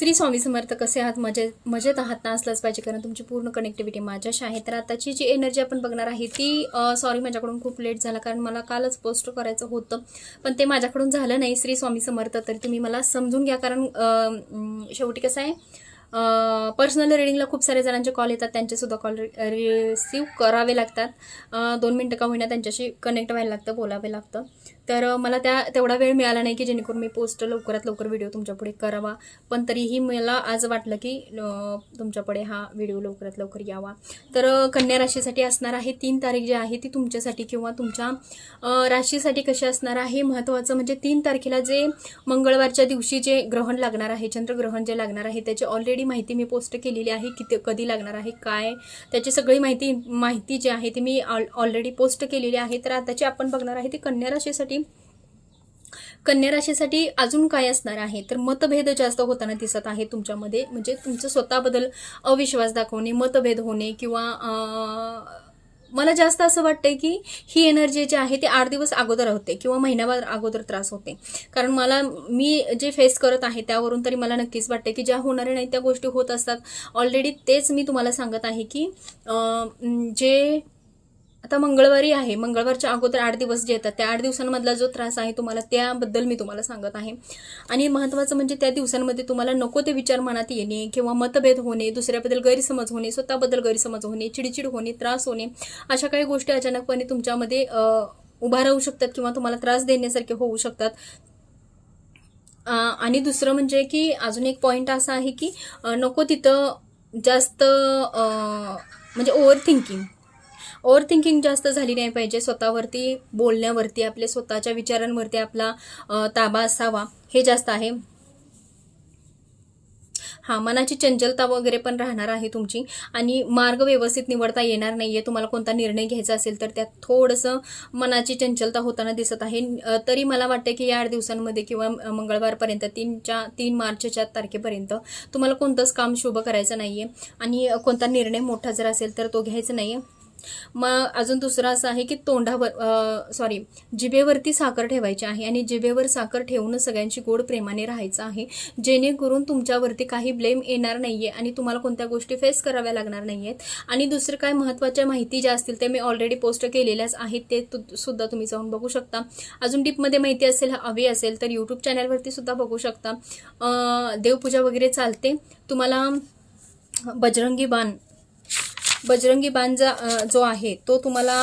श्री स्वामी समर्थ. कसे आहात? मजेत आहात ना? असलंच पाहिजे, कारण तुमची पूर्ण कनेक्टिव्हिटी माझ्याशी आहे. तर आताची जी एनर्जी आपण बघणार आहे ती सॉरी, माझ्याकडून खूप लेट झाला, कारण मला कालच पोस्ट करायचं होतं, पण ते माझ्याकडून झालं नाही. श्री स्वामी समर्थ. तर तुम्ही मला समजून घ्या, कारण शेवटी कसं आहे, पर्सनल रिडिंगला खूप सारे जणांचे कॉल येतात, त्यांचे सुद्धा कॉल रिसीव करावे लागतात. 2 मिनिटं का होईना त्यांच्याशी कनेक्ट व्हायला लागतं, बोलावे लागतं. तर मला तेवढा वेळ मिळाला नाही की जेणेकरून मी पोस्ट लवकरात लवकर व्हिडिओ तुमच्यापुढे करावा, पण तरीही मला आज वाटलं की तुमच्यापुढे हा व्हिडिओ लवकरात लवकर यावा. तर कन्या राशीसाठी असणार आहे 3 तारीख जी आहे ती तुमच्यासाठी किंवा तुमच्या राशीसाठी कशी असणार आहे महत्त्वाचं म्हणजे 3 तारखेला जे मंगळवारच्या दिवशी जे ग्रहण लागणार आहे, चंद्रग्रहण जे लागणार आहे, त्याची ऑलरेडी माहिती मी पोस्ट केलेली आहे. कधी लागणार आहे, काय, त्याची सगळी माहिती जी आहे ती मी ऑलरेडी पोस्ट केलेली आहे. तर आताची आपण बघणार आहे ती कन्या राशीसाठी अजून काय असणार आहे. तर मतभेद जास्त होताना दिसत आहे तुमच्यामध्ये, म्हणजे तुमचं स्वतःबद्दल अविश्वास दाखवणे, मतभेद होणे, किंवा मला जास्त असं वाटतंय की ही एनर्जी जी आहे ती 8 दिवस अगोदर होते किंवा महिनाभर अगोदर त्रास होते. कारण मी जे फेस करत आहे त्यावरून तरी मला नक्कीच वाटते की ज्या होणाऱ्या नाही त्या गोष्टी होत असतात ऑलरेडी. तेच मी तुम्हाला सांगत आहे की जे आता मंगळवारी आहे, मंगळवारच्या अगोदर 8 दिवस जे येतात त्या 8 दिवसांमधला जो त्रास आहे तुम्हाला, त्याबद्दल मी तुम्हाला सांगत आहे. आणि महत्त्वाचं म्हणजे त्या दिवसांमध्ये तुम्हाला नको ते विचार मनात येणे किंवा मतभेद होणे, दुसऱ्याबद्दल गैरसमज होणे, स्वतःबद्दल गैरसमज होणे, चिडचिड होणे, त्रास होणे, अशा काही गोष्टी अचानकपणे तुमच्यामध्ये उभा राहू शकतात किंवा तुम्हाला त्रास देण्यासारखे होऊ शकतात. आणि दुसरं म्हणजे की अजून एक पॉईंट असा आहे की नको तिथं जास्त म्हणजे ओव्हर थिंकिंग जास्त झाली नाही पाहिजे. स्वतःवरती बोलण्यावरती, आपल्या स्वतःच्या विचारांवरती आपला ताबा असावा, हे जास्त आहे. मनाची चंचलता वगैरे पण राहणार आहे तुमची, आणि मार्ग व्यवस्थित निवडता येणार नाहीये. तुम्हाला कोणता निर्णय घ्यायचा असेल तर त्यात थोडंसं मनाची चंचलता होताना दिसत आहे. तरी मला वाटतं की या 8 दिवसांमध्ये किंवा मंगळवारपर्यंत 3 मार्चच्या तारखेपर्यंत तुम्हाला कोणतंच काम शुभ करायचं नाहीये, आणि कोणता निर्णय मोठा जर असेल तर तो घ्यायचा नाहीये. मग अजून दुसरं असं आहे की जिभेवरती साखर ठेवायची आहे, आणि जिभेवर साखर ठेवून सगळ्यांची गोड प्रेमाने राहायचं आहे, जेणेकरून तुमच्यावरती काही ब्लेम येणार नाहीये आणि तुम्हाला कोणत्या गोष्टी फेस कराव्या लागणार नाहीयेत. आणि दुसरं काय महत्त्वाच्या माहिती ज्या असतील ते मी ऑलरेडी पोस्ट केलेल्याच आहेत, ते सुद्धा तुम्ही जाऊन बघू शकता. अजून डीपमध्ये माहिती हवी असेल तर यूट्यूब चॅनलवरती सुद्धा बघू शकता. देवपूजा वगैरे चालते. तुम्हाला बजरंगी बाण जो आहे तो तुम्हाला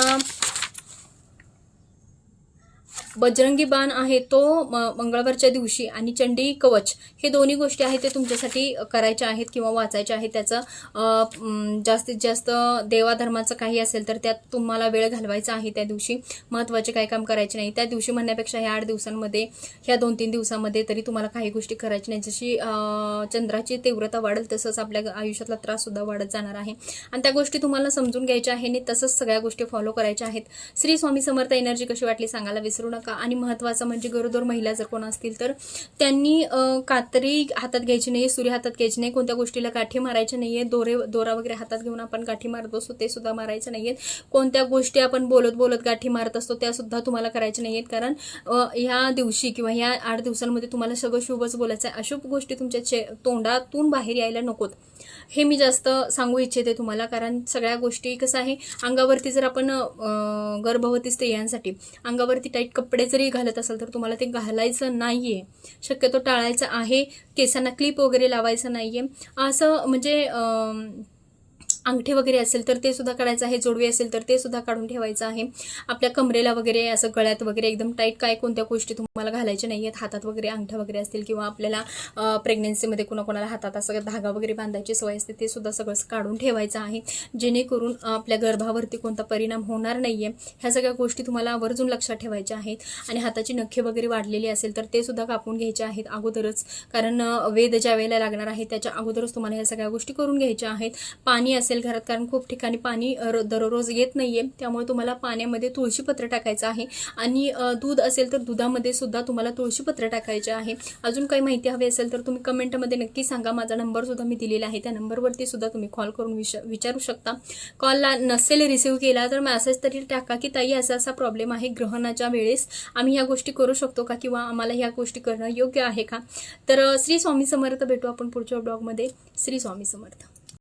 बजरंगी बाण आहे तो मंगळवारच्या दिवशी, आणि चंडी कवच हे दोन्ही गोष्टी आहेत ते तुमच्यासाठी करायच्या आहेत किंवा वाचायच्या आहेत. त्याचं जास्तीत जास्त देवाधर्माचं काही असेल तर त्यात तुम्हाला वेळ घालवायचा आहे. त्या दिवशी महत्त्वाचे काही काम करायचे नाही. त्या दिवशी म्हणण्यापेक्षा ह्या 8 दिवसांमध्ये, ह्या 2-3 दिवसांमध्ये तरी तुम्हाला काही गोष्टी करायच्या नाही. जशी चंद्राची तीव्रता वाढेल तसंच आपल्या आयुष्यातला त्रास सुद्धा वाढत जाणार आहे, आणि त्या गोष्टी तुम्हाला समजून घ्यायच्या आहे आणि तसंच सगळ्या गोष्टी फॉलो करायच्या आहेत. श्री स्वामी समर्थ. एनर्जी कशी वाटली सांगायला विसरू नका. आणि महत्त्वाचं म्हणजे गरोदर महिला जर कोण असतील तर त्यांनी कात्री हातात घ्यायची नाही, सुरी हातात घ्यायची नाही, कोणत्या गोष्टीला गाठी मारायच्या नाहीये. दोरा वगैरे हातात घेऊन आपण गाठी मारत असतो ते सुद्धा मारायचं नाहीयेत. कोणत्या गोष्टी आपण बोलत गाठी मारत असतो त्या सुद्धा तुम्हाला करायच्या नाहीयेत, कारण ह्या दिवशी किंवा ह्या 8 दिवसांमध्ये तुम्हाला सगळं शुभच बोलायचं आहे. अशुभ गोष्टी तुमच्या तोंडातून बाहेर यायला नकोत, हे मी जास्त सांगू इच्छिते तुम्हाला. कारण सगळ्या गोष्टी कसं आहे, अंगावरती जर आपण गर्भवती स्त्रियांसाठी अंगावरती टाईट कपडे जरी घालत असाल तर तुम्हाला ते घालायचं नाहीये, शक्यतो टाळायचं आहे. केसांना क्लिप वगैरे लावायचं नाहीये. असं म्हणजे अंगठी वगैरे असेल तर ते सुद्धा काढायचं आहे, जोडवी असेल तर ते सुद्धा काढून ठेवायचं आहे. आपल्या कमरेला वगैरे असं गळ्यात वगैरे एकदम टाईट कोणत्या गोष्टी तुम्हाला घालायच्या नाहीयेत. हातात वगैरे अंगठ्या वगैरे असतील, किंवा आपल्याला प्रेग्नन्सीमध्ये कोणाकोणाला हातात असं धागा वगैरे बांधायची सवय असते, ते सुद्धा सगळं काढून ठेवायचं आहे, जेणेकरून आपल्या गर्भावरती कोणता परिणाम होणार नाहीये. ह्या सगळ्या गोष्टी तुम्हाला आवर्जून लक्षात ठेवायच्या आहेत. आणि हाताची नखे वगैरे वाढलेली असेल तर ते सुद्धा कापून घ्यायचे आहेत अगोदरच, कारण वेद ज्या वेळेला लागणार आहे त्याच्या अगोदरच तुम्हाला ह्या सगळ्या गोष्टी करून घ्यायच्या आहेत. पाणी असेल नसेल घरात, कारण खूप ठिकाणी पाणी दररोज येत नाहीये, त्यामुळे तुम्हाला पाण्यामध्ये तुळशीपत्र टाकायचं आहे आणि दूध असेल तर दुधामध्ये सुद्धा तुम्हाला तुळशीपत्र टाकायचे आहे. अजून काही माहिती हवी असेल तर तुम्ही कमेंटमध्ये नक्की सांगा. माझा नंबर सुद्धा मी दिलेला आहे, त्या नंबरवरती सुद्धा तुम्ही कॉल करून विचारू शकता. कॉलला नसेल रिसीव्ह केला तर मेसेज तरी टाका की ताई असा असा प्रॉब्लेम आहे, ग्रहणाच्या वेळेस आम्ही ह्या गोष्टी करू शकतो का, किंवा आम्हाला ह्या गोष्टी करणं योग्य आहे का. तर श्री स्वामी समर्थ. भेटू आपण पुढच्या ब्लॉगमध्ये. श्री स्वामी समर्थ.